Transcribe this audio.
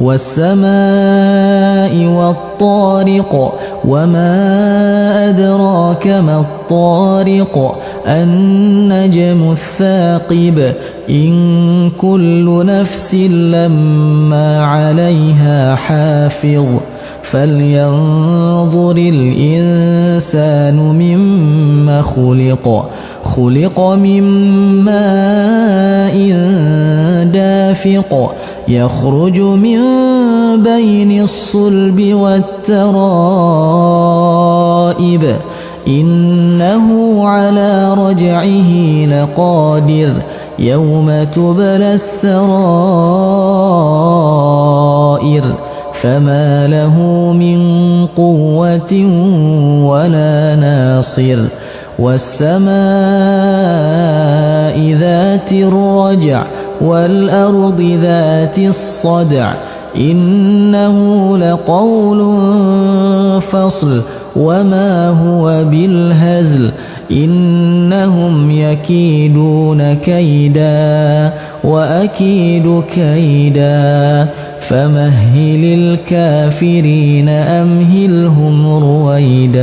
والسماء والطارق وما أدراك ما الطارق النجم الثاقب إن كل نفس لما عليها حافظ فلينظر الإنسان مما خلق من ماء دافق يخرج من بين الصلب والترائب إنه على رجعه لقادر يوم تبلى السرائر فما له من قوة ولا ناصر والسماء ذات الرجع والأرض ذات الصدع إنه لقول فصل وما هو بالهزل إنهم يكيدون كيدا وأكيد كيدا فمهل الكافرين أمهلهم رويدا.